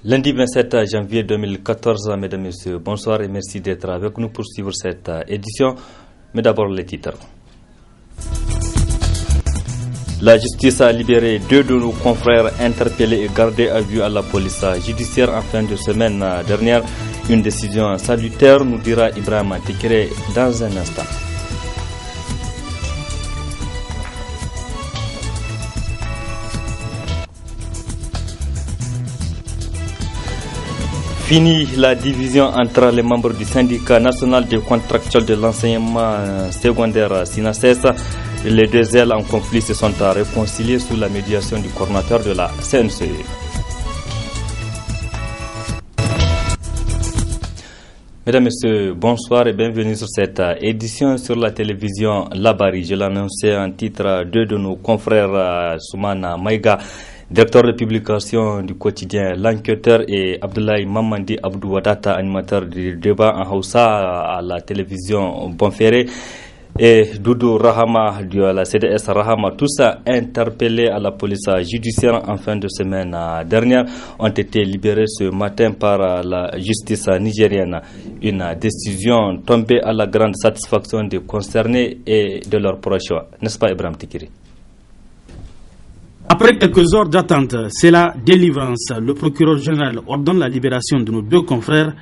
Lundi 27 janvier 2014, mesdames et messieurs, bonsoir et merci d'être avec nous pour suivre cette édition. Mais d'abord les titres. La justice a libéré 2 de nos confrères interpellés et gardés à vue à la police judiciaire en fin de semaine dernière. Une décision salutaire, nous dira Ibrahim Tekere dans un instant. Fini la division entre les membres du syndicat national des contractuels de l'enseignement secondaire SINASES. Les deux ailes en conflit se sont réconciliées sous la médiation du coordinateur de la CNCE. Mesdames et messieurs, bonsoir et bienvenue sur cette édition sur la télévision Labari. Je l'annonçais en titre 2 de nos confrères Soumana Maïga, directeur de publication du quotidien L'Enquêteur, et Abdoulaye Mamandi Abdou Wadata, animateur du débat en Hausa à la télévision Bonferré, et Doudou Rahama de la CDS Rahama, tous interpellés à la police judiciaire en fin de semaine dernière, ont été libérés ce matin par la justice nigérienne. Une décision tombée à la grande satisfaction des concernés et de leurs proches. N'est-ce pas, Ibrahim Tekere? Après quelques heures d'attente, c'est la délivrance. Le procureur général ordonne la libération de nos 2 confrères,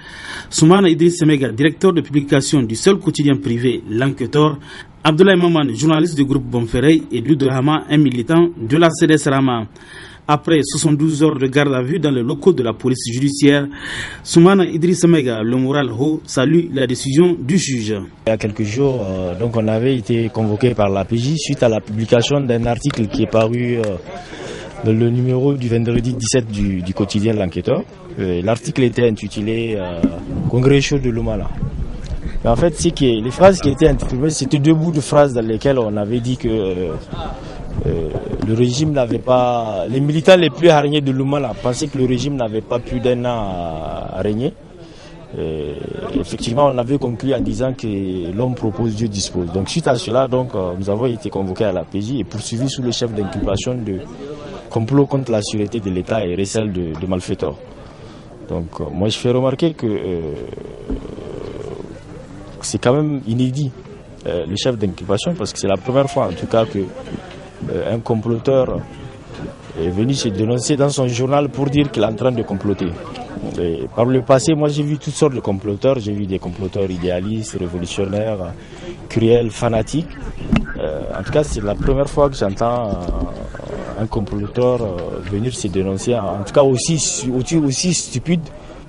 Soumana Idriss Semega, directeur de publication du seul quotidien privé L'Enquêteur, Abdoulaye Maman, journaliste du groupe Bonferré, et Doudou Rahama, un militant de la CDS Rama. Après 72 heures de garde à vue dans les locaux de la police judiciaire, Soumana Idriss Semega, le moral haut, salue la décision du juge. Il y a quelques jours, donc on avait été convoqué par la PJ suite à la publication d'un article qui est paru dans le numéro du vendredi 17 du quotidien L'Enquêteur. L'article était intitulé Congrès chaud de Lumala. Et en fait, c'est que les phrases qui étaient intitulées, c'était 2 bouts de phrases dans lesquelles on avait dit que le régime n'avait pas... Les militants les plus hargnés de Lumala pensaient que le régime n'avait pas plus d'1 an à régner. Effectivement, on avait conclu en disant que l'homme propose, Dieu dispose. Donc suite à cela, nous avons été convoqués à la PJ et poursuivis sous le chef d'inculpation de complot contre la sûreté de l'État et recel de malfaiteurs. Donc moi je fais remarquer que c'est quand même inédit, le chef d'inculpation, parce que c'est la première fois en tout cas que un comploteur est venu se dénoncer dans son journal pour dire qu'il est en train de comploter. Et par le passé, moi j'ai vu toutes sortes de comploteurs. J'ai vu des comploteurs idéalistes, révolutionnaires, cruels, fanatiques. En tout cas, c'est la première fois que j'entends un comploteur venir se dénoncer, en tout cas aussi stupide,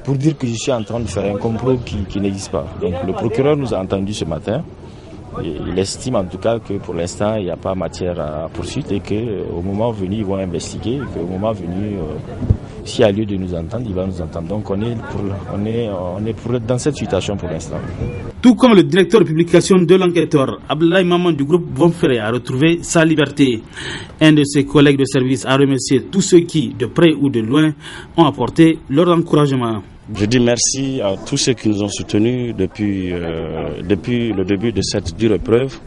pour dire que je suis en train de faire un complot qui n'existe pas. Donc le procureur nous a entendus ce matin. Et il estime en tout cas que pour l'instant il n'y a pas matière à poursuite et qu'au moment venu ils vont investiguer et qu'au moment venu s'il y a lieu de nous entendre, il va nous entendre. Donc on est dans cette situation pour l'instant. Tout comme le directeur de publication de L'Enquêteur, Abdoulaye Maman du groupe Bonferré a retrouvé sa liberté. Un de ses collègues de service a remercié tous ceux qui, de près ou de loin, ont apporté leur encouragement. Je dis merci à tous ceux qui nous ont soutenus depuis le début de cette dure épreuve.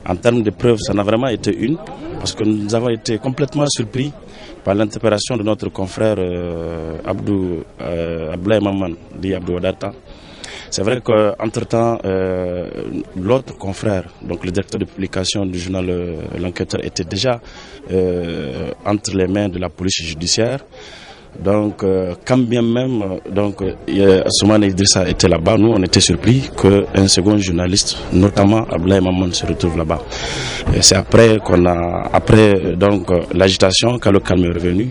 En termes de preuves, ça n'a vraiment été une, parce que nous avons été complètement surpris par l'interpellation de notre confrère Abdoulaye Maman dit Abdou Wadata. C'est vrai qu'entre-temps, l'autre confrère, donc le directeur de publication du journal L'Enquêteur, était déjà entre les mains de la police judiciaire. Donc, quand bien même, Soumana Idrissa était là-bas, nous on était surpris qu'un second journaliste, notamment Abdoulaye Maman, se retrouve là-bas. C'est après l'agitation, quand le calme est revenu,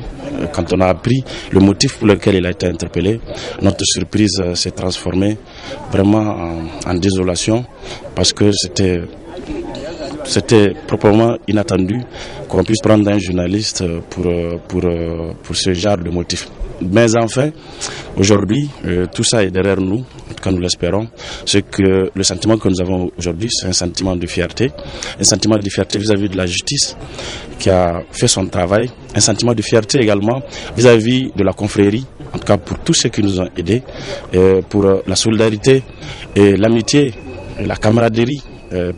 quand on a appris le motif pour lequel il a été interpellé, notre surprise s'est transformée vraiment en désolation, parce que c'était proprement inattendu qu'on puisse prendre un journaliste pour ce genre de motif. Mais enfin, aujourd'hui, tout ça est derrière nous, quand nous l'espérons. C'est que le sentiment que nous avons aujourd'hui, c'est un sentiment de fierté. Un sentiment de fierté vis-à-vis de la justice qui a fait son travail. Un sentiment de fierté également vis-à-vis de la confrérie, en tout cas pour tous ceux qui nous ont aidés, pour la solidarité et l'amitié et la camaraderie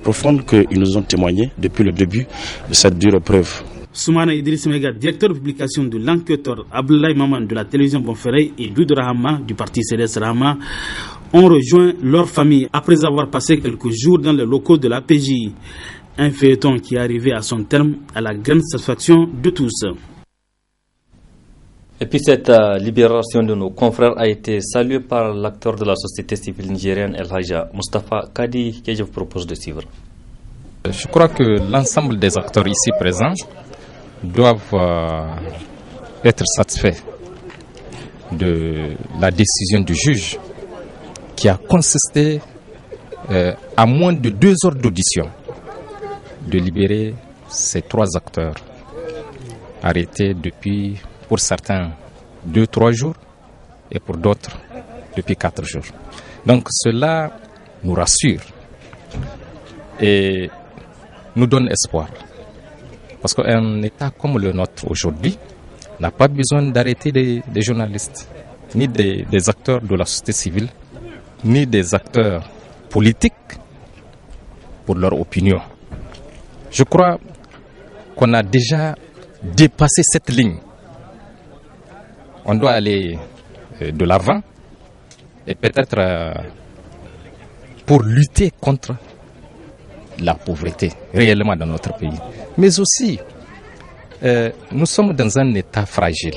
profonde qu'ils nous ont témoigné depuis le début de cette dure épreuve. Soumana Idriss Mega, directeur de publication de l'enquêteur Abdoulaye Maman de la télévision Bonferré et Doudou Rahama du parti CDS Rahama ont rejoint leur famille après avoir passé quelques jours dans les locaux de la PJ. Un feuilleton qui est arrivé à son terme à la grande satisfaction de tous. Et puis cette libération de nos confrères a été saluée par l'acteur de la société civile nigérienne El Haja Mustafa Kadi, que je vous propose de suivre. Je crois que l'ensemble des acteurs ici présents doivent être satisfaits de la décision du juge qui a consisté à moins de 2 heures d'audition de libérer ces 3 acteurs arrêtés depuis, pour certains, 2-3 jours et pour d'autres depuis 4 jours. Donc cela nous rassure et nous donne espoir. Parce qu'un État comme le nôtre aujourd'hui n'a pas besoin d'arrêter des journalistes, ni des acteurs de la société civile, ni des acteurs politiques pour leur opinion. Je crois qu'on a déjà dépassé cette ligne. On doit aller de l'avant et peut-être pour lutter contre la pauvreté réellement dans notre pays. Mais aussi, nous sommes dans un état fragile.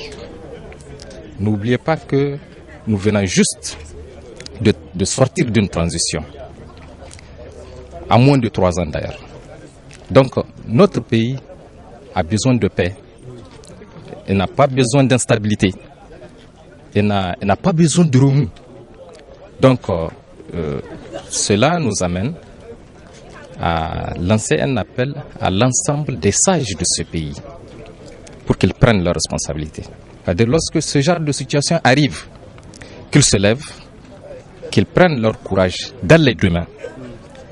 N'oubliez pas que nous venons juste de sortir d'une transition, à moins de 3 ans d'ailleurs. Donc, notre pays a besoin de paix. Il n'a pas besoin d'instabilité. Il n'a pas besoin de remous. Donc, cela nous amène à lancer un appel à l'ensemble des sages de ce pays pour qu'ils prennent leurs responsabilités. C'est-à-dire, lorsque ce genre de situation arrive, qu'ils se lèvent, qu'ils prennent leur courage dans les 2 mains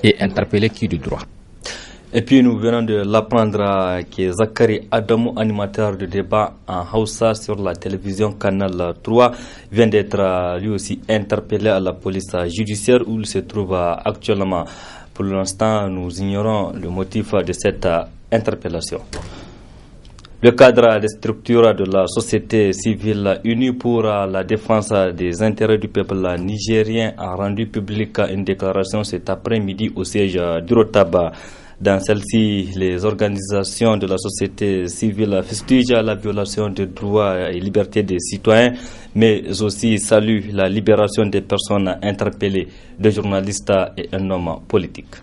et interpeller qui de droit. Et puis nous venons de l'apprendre que Zakari Adamou, animateur de débat en Hausa sur la télévision Canal 3, vient d'être lui aussi interpellé à la police judiciaire où il se trouve actuellement. Pour l'instant, nous ignorons le motif de cette interpellation. Le cadre des structures de la société civile unie pour la défense des intérêts du peuple nigérien a rendu publique une déclaration cet après-midi au siège d'Urotaba. Dans celle-ci, les organisations de la société civile fustigent la violation des droits et libertés des citoyens, mais aussi saluent la libération des personnes interpellées, des journalistes et un homme politique.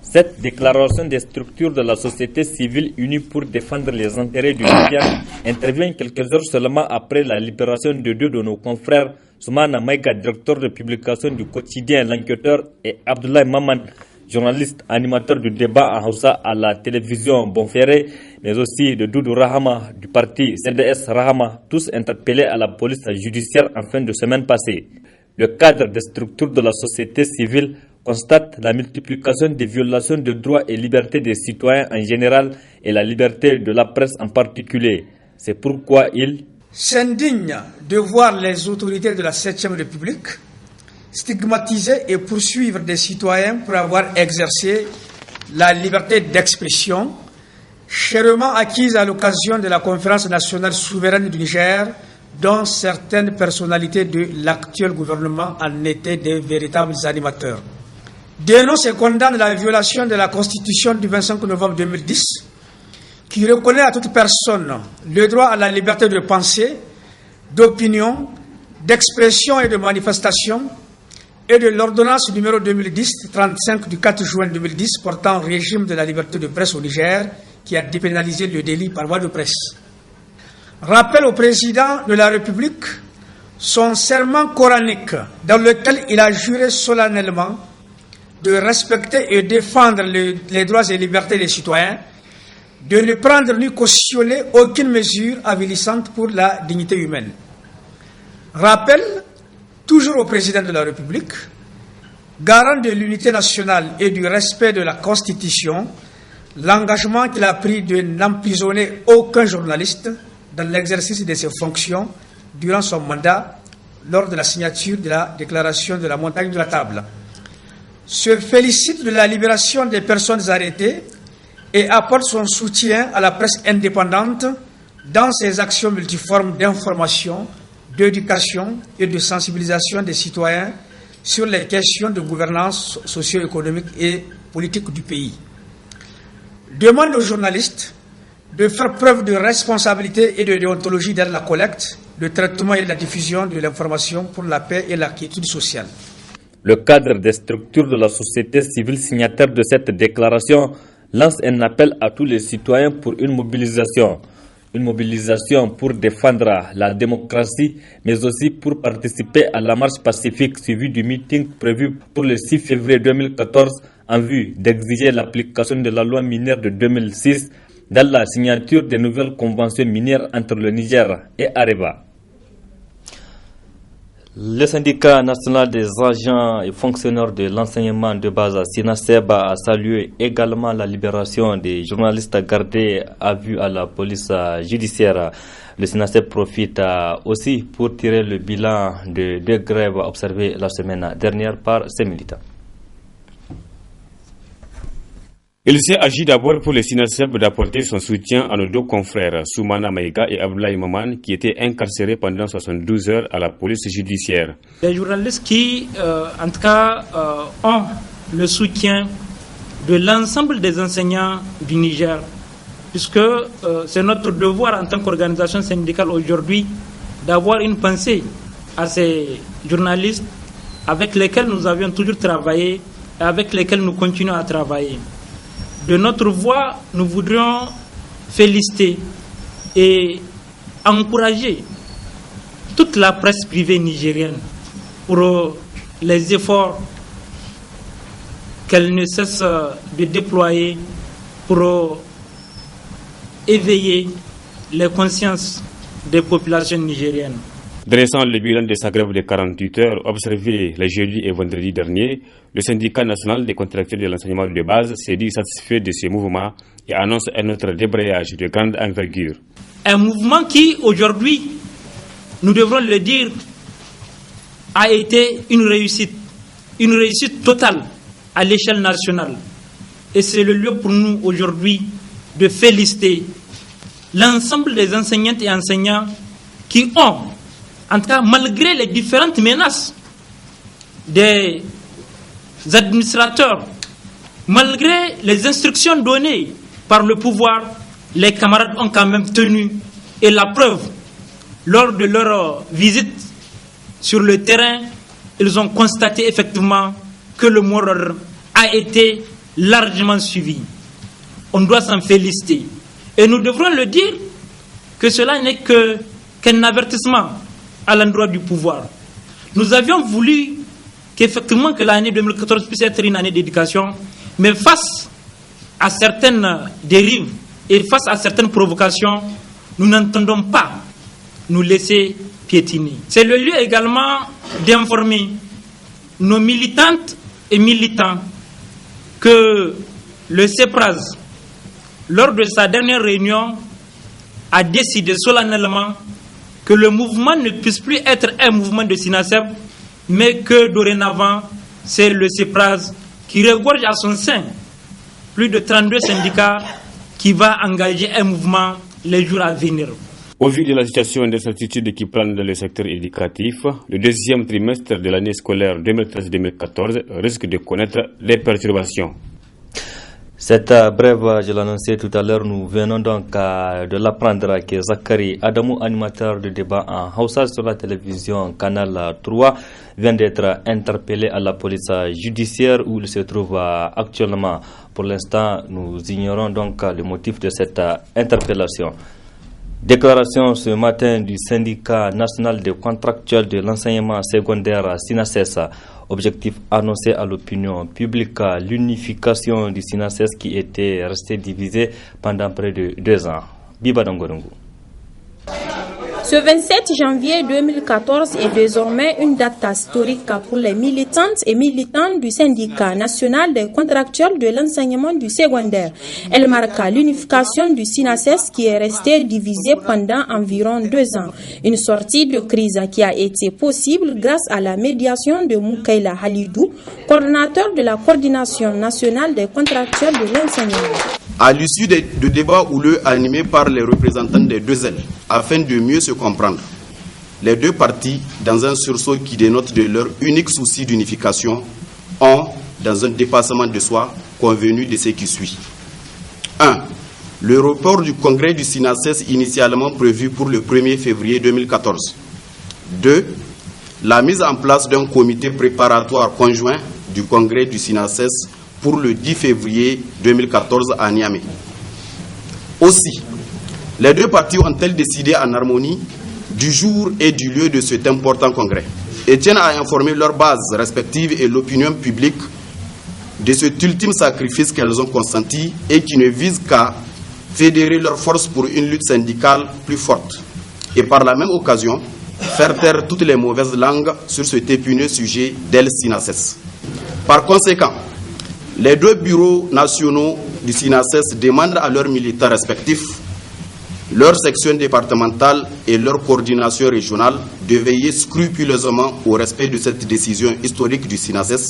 Cette déclaration des structures de la société civile unie pour défendre les intérêts du Niger intervient quelques heures seulement après la libération de 2 de nos confrères, Soumana Maïga, directeur de publication du quotidien L'Enquêteur, et Abdoulaye Maman, journaliste animateur du débat en Hausa à la télévision Bonferré, mais aussi de Doudou Rahama du parti CDS Rahama, tous interpellés à la police judiciaire en fin de semaine passée. Le cadre des structures de la société civile constate la multiplication des violations de droits et libertés des citoyens en général et la liberté de la presse en particulier. C'est pourquoi il s'indigne de voir les autorités de la 7e République stigmatiser et poursuivre des citoyens pour avoir exercé la liberté d'expression chèrement acquise à l'occasion de la conférence nationale souveraine du Niger, dont certaines personnalités de l'actuel gouvernement en étaient des véritables animateurs. Dénonce et condamne la violation de la Constitution du 25 novembre 2010 qui reconnaît à toute personne le droit à la liberté de pensée, d'opinion, d'expression et de manifestation, et de l'ordonnance numéro 2010-35 du 4 juin 2010 portant régime de la liberté de presse au Niger qui a dépénalisé le délit par voie de presse. Rappelle au président de la République son serment coranique dans lequel il a juré solennellement de respecter et défendre les droits et libertés des citoyens, de ne prendre ni cautionner aucune mesure avilissante pour la dignité humaine. Rappelle toujours au président de la République, garant de l'unité nationale et du respect de la Constitution, l'engagement qu'il a pris de n'emprisonner aucun journaliste dans l'exercice de ses fonctions durant son mandat lors de la signature de la déclaration de la montagne de la Table. Se félicite de la libération des personnes arrêtées et apporte son soutien à la presse indépendante dans ses actions multiformes d'information, d'éducation et de sensibilisation des citoyens sur les questions de gouvernance socio-économique et politique du pays. Demande aux journalistes de faire preuve de responsabilité et de déontologie dans la collecte, le traitement et la diffusion de l'information pour la paix et la quiétude sociale. Le cadre des structures de la société civile signataire de cette déclaration lance un appel à tous les citoyens pour une mobilisation pour défendre la démocratie, mais aussi pour participer à la marche pacifique suivie du meeting prévu pour le 6 février 2014 en vue d'exiger l'application de la loi minière de 2006 dans la signature des nouvelles conventions minières entre le Niger et Areva. Le syndicat national des agents et fonctionnaires de l'enseignement de base à SINASEB a salué également la libération des journalistes gardés à vue à la police judiciaire. Le SINASEB profite aussi pour tirer le bilan de deux grèves observées la semaine dernière par ses militants. Il s'est agi d'abord pour le SINASEB d'apporter son soutien à nos deux confrères, Soumana Maïga et Abdoulaye Maman, qui étaient incarcérés pendant 72 heures à la police judiciaire. Les journalistes qui, en tout cas, ont le soutien de l'ensemble des enseignants du Niger, puisque c'est notre devoir en tant qu'organisation syndicale aujourd'hui d'avoir une pensée à ces journalistes avec lesquels nous avions toujours travaillé et avec lesquels nous continuons à travailler. De notre voix, nous voudrions féliciter et encourager toute la presse privée nigérienne pour les efforts qu'elle ne cesse de déployer pour éveiller les consciences des populations nigériennes. Dressant le bilan de sa grève de 48 heures observée les jeudis et vendredis derniers, le syndicat national des contractuels de l'enseignement de base s'est dit satisfait de ce mouvement et annonce un autre débrayage de grande envergure. Un mouvement qui, aujourd'hui, nous devrons le dire, a été une réussite totale à l'échelle nationale. Et c'est le lieu pour nous aujourd'hui de féliciter l'ensemble des enseignantes et enseignants qui ont, en tout cas, malgré les différentes menaces des administrateurs, malgré les instructions données par le pouvoir, les camarades ont quand même tenu. Et la preuve, lors de leur visite sur le terrain, ils ont constaté effectivement que le mot d'ordre a été largement suivi. On doit s'en féliciter. Et nous devrons le dire que cela n'est qu'un avertissement à l'endroit du pouvoir. Nous avions voulu qu'effectivement que l'année 2014 puisse être une année d'éducation, mais face à certaines dérives et face à certaines provocations, nous n'entendons pas nous laisser piétiner. C'est le lieu également d'informer nos militantes et militants que le CEPRAS, lors de sa dernière réunion, a décidé solennellement que le mouvement ne puisse plus être un mouvement de SINASEB, mais que dorénavant, c'est le CEPRAS qui regorge à son sein plus de 32 syndicats qui va engager un mouvement les jours à venir. Au vu de la situation d'incertitude qui plane dans le secteur éducatif, le deuxième trimestre de l'année scolaire 2013-2014 risque de connaître des perturbations. Cette brève, je l'annonçais tout à l'heure, nous venons donc de l'apprendre que Zakari Adamou, animateur de débat en Hausa sur la télévision Canal 3, vient d'être interpellé à la police judiciaire où il se trouve actuellement. Pour l'instant, nous ignorons donc le motif de cette interpellation. Déclaration ce matin du syndicat national des contractuels de l'enseignement secondaire SINASES. Objectif annoncé à l'opinion publique, l'unification du SINASES qui était resté divisé pendant près de 2 ans. Biba Dangorongo. Ce 27 janvier 2014 est désormais une date historique pour les militantes et militants du syndicat national des contractuels de l'enseignement du secondaire. Elle marque l'unification du SINASES qui est resté divisé pendant environ 2 ans. Une sortie de crise qui a été possible grâce à la médiation de Moukaila Halidou, coordinateur de la coordination nationale des contractuels de l'enseignement. À l'issue de débats houleux animés par les représentants des deux ailes, afin de mieux se comprendre, les deux parties, dans un sursaut qui dénote de leur unique souci d'unification, ont, dans un dépassement de soi, convenu de ce qui suit. 1. Le report du congrès du SINASES initialement prévu pour le 1er février 2014. 2. La mise en place d'un comité préparatoire conjoint du congrès du SINASES pour le 10 février 2014 à Niamey. Aussi, les deux parties ont-elles décidé en harmonie du jour et du lieu de cet important congrès et tiennent à informer leurs bases respectives et l'opinion publique de cet ultime sacrifice qu'elles ont consenti et qui ne vise qu'à fédérer leurs forces pour une lutte syndicale plus forte et par la même occasion faire taire toutes les mauvaises langues sur cet épineux sujet d'El SINASES. Par conséquent, les deux bureaux nationaux du SINASES demandent à leurs militants respectifs, leurs sections départementales et leur coordination régionale de veiller scrupuleusement au respect de cette décision historique du SINASES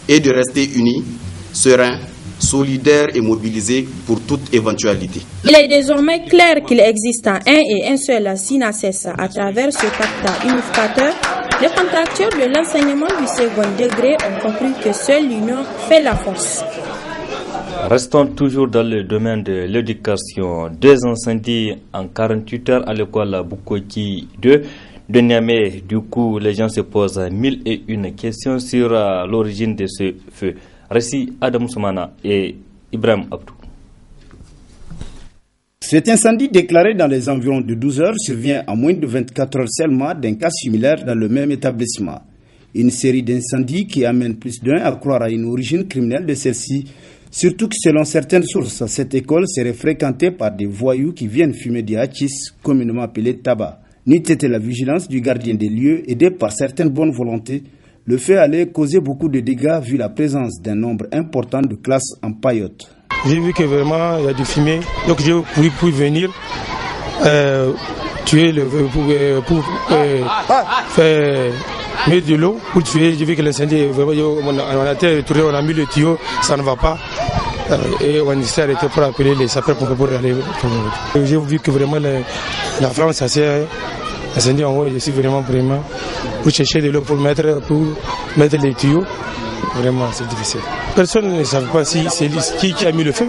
et de rester unis, sereins, solidaires et mobilisés pour toute éventualité. Il est désormais clair qu'il existe un et un seul SINASES. À travers ce pacte unificateur, les contracteurs de l'enseignement du second degré ont compris que seule l'union fait la force. Restons toujours dans le domaine de l'éducation. 2 incendies en 48 heures à l'école Bukoki 2 de Niamey. Du coup, les gens se posent 1001 questions sur l'origine de ce feu. Récit Adam Soumana et Ibrahim Abdou. Cet incendie déclaré dans les environs de 12 heures survient à moins de 24 heures seulement d'un cas similaire dans le même établissement. Une série d'incendies qui amène plus d'un à croire à une origine criminelle de celle-ci, surtout que selon certaines sources, cette école serait fréquentée par des voyous qui viennent fumer des hachis, communément appelés tabac. N'eût été la vigilance du gardien des lieux, aidé par certaines bonnes volontés, le feu allait causer beaucoup de dégâts vu la présence d'un nombre important de classes en paillotte. J'ai vu que vraiment il y a du fumier, donc j'ai pu venir tuer le pour faire mettre de l'eau pour tuer. J'ai vu que l'incendie, on a été retourné, on a mis le tuyau, ça ne va pas. Et on s'est arrêté pour appeler les sapeurs-pompiers pour aller. J'ai vu que vraiment la flamme s'est incendie en haut. Je suis vraiment pour chercher de l'eau pour mettre les tuyaux. Vraiment, c'est difficile. Personne ne savait pas si c'est qui a mis le feu.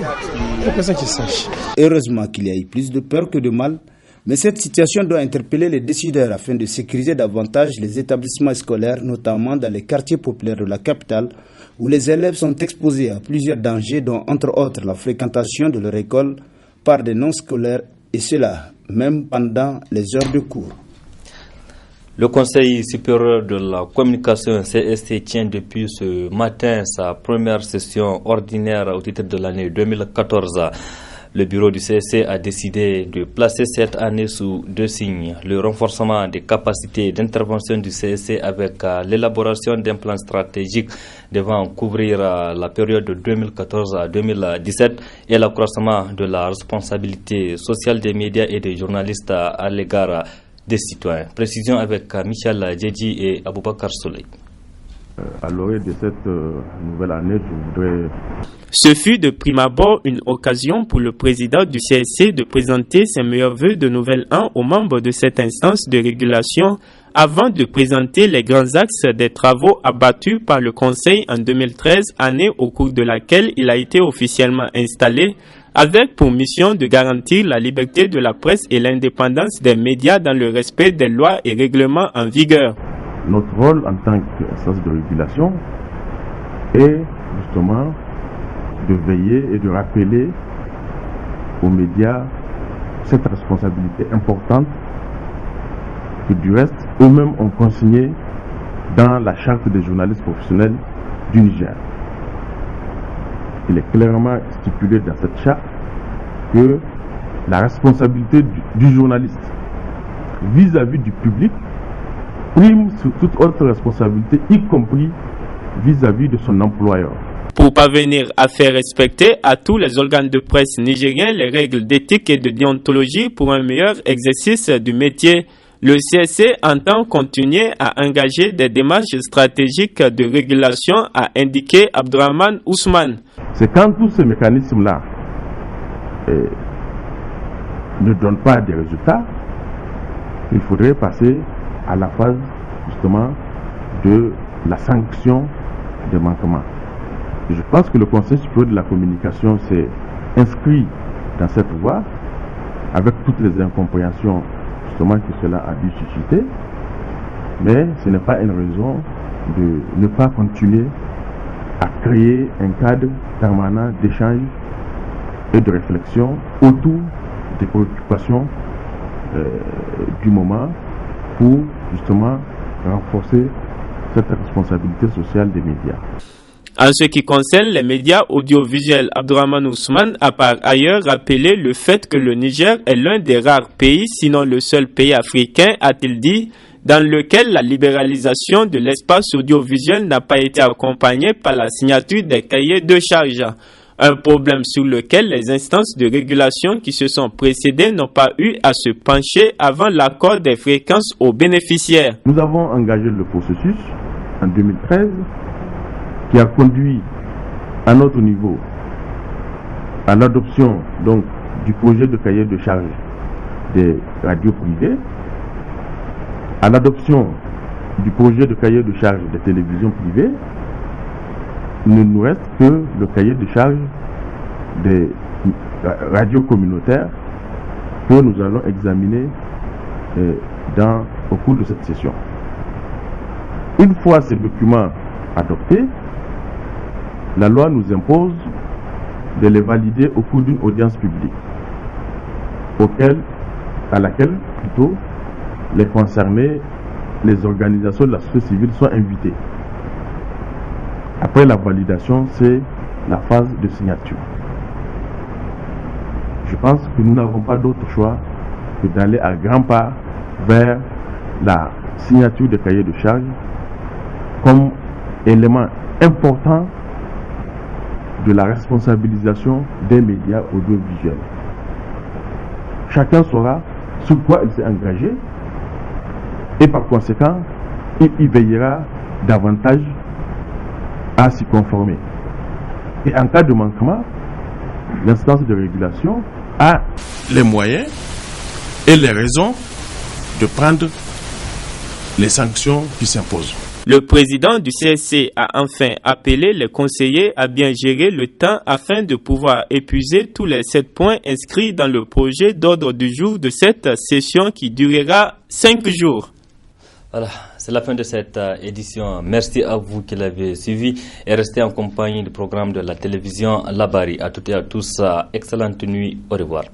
Il n'y a personne qui sache. Heureusement qu'il y a eu plus de peur que de mal, mais cette situation doit interpeller les décideurs afin de sécuriser davantage les établissements scolaires, notamment dans les quartiers populaires de la capitale, où les élèves sont exposés à plusieurs dangers, dont entre autres la fréquentation de leur école par des non-scolaires, et cela même pendant les heures de cours. Le Conseil supérieur de la communication CSC tient depuis ce matin sa première session ordinaire au titre de l'année 2014. Le bureau du CSC a décidé de placer cette année sous 2 signes. Le renforcement des capacités d'intervention du CSC avec l'élaboration d'un plan stratégique devant couvrir la période de 2014 à 2017 et l'accroissement de la responsabilité sociale des médias et des journalistes à l'égard des citoyens. Précision avec Michel Djedji et Aboubakar Souley. À l'orée de cette nouvelle année, je voudrais... Ce fut de prime abord une occasion pour le président du CSC de présenter ses meilleurs vœux de nouvel an aux membres de cette instance de régulation avant de présenter les grands axes des travaux abattus par le Conseil en 2013, année au cours de laquelle il a été officiellement installé, avec pour mission de garantir la liberté de la presse et l'indépendance des médias dans le respect des lois et règlements en vigueur. Notre rôle en tant qu'instance de régulation est justement de veiller et de rappeler aux médias cette responsabilité importante que du reste, eux-mêmes ont consigné dans la charte des journalistes professionnels du Niger. Il est clairement stipulé dans cette charte que la responsabilité du journaliste vis-à-vis du public prime sur toute autre responsabilité, y compris vis-à-vis de son employeur. Pour parvenir à faire respecter à tous les organes de presse nigériens les règles d'éthique et de déontologie pour un meilleur exercice du métier, le CSC entend continuer à engager des démarches stratégiques de régulation, a indiqué Abdourahmane Ousmane. C'est quand tous ces mécanismes-là ne donne pas des résultats, il faudrait passer à la phase justement de la sanction des manquements. Et je pense que le Conseil supérieur de la communication s'est inscrit dans cette voie avec toutes les incompréhensions justement que cela a dû susciter, mais ce n'est pas une raison de ne pas continuer à créer un cadre permanent d'échange et de réflexion autour des préoccupations du moment pour justement renforcer cette responsabilité sociale des médias. En ce qui concerne les médias audiovisuels, Abdourahmane Ousmane a par ailleurs rappelé le fait que le Niger est l'un des rares pays, sinon le seul pays africain, a-t-il dit, dans lequel la libéralisation de l'espace audiovisuel n'a pas été accompagnée par la signature des cahiers de charges. Un problème sur lequel les instances de régulation qui se sont précédées n'ont pas eu à se pencher avant l'accord des fréquences aux bénéficiaires. Nous avons engagé le processus en 2013 qui a conduit à notre niveau à l'adoption donc du projet de cahier de charges des radios privées, à l'adoption du projet de cahier de charges des télévisions privées. Il ne nous reste que le cahier de charges des radios communautaires que nous allons examiner au cours de cette session. Une fois ces documents adoptés, la loi nous impose de les valider au cours d'une audience publique, à laquelle les concernés, les organisations de la société civile sont invités. Après la validation, c'est la phase de signature. Je pense que nous n'avons pas d'autre choix que d'aller à grands pas vers la signature des cahiers de charges comme élément important de la responsabilisation des médias audiovisuels. Chacun saura sur quoi il s'est engagé et par conséquent, il y veillera davantage à s'y conformer. Et en cas de manquement, l'instance de régulation a les moyens et les raisons de prendre les sanctions qui s'imposent. Le président du CSC a enfin appelé les conseillers à bien gérer le temps afin de pouvoir épuiser tous les 7 points inscrits dans le projet d'ordre du jour de cette session qui durera 5 jours. Voilà, c'est la fin de cette édition. Merci à vous qui l'avez suivi et restez en compagnie du programme de la télévision Labari. À toutes et à tous, excellente nuit, au revoir.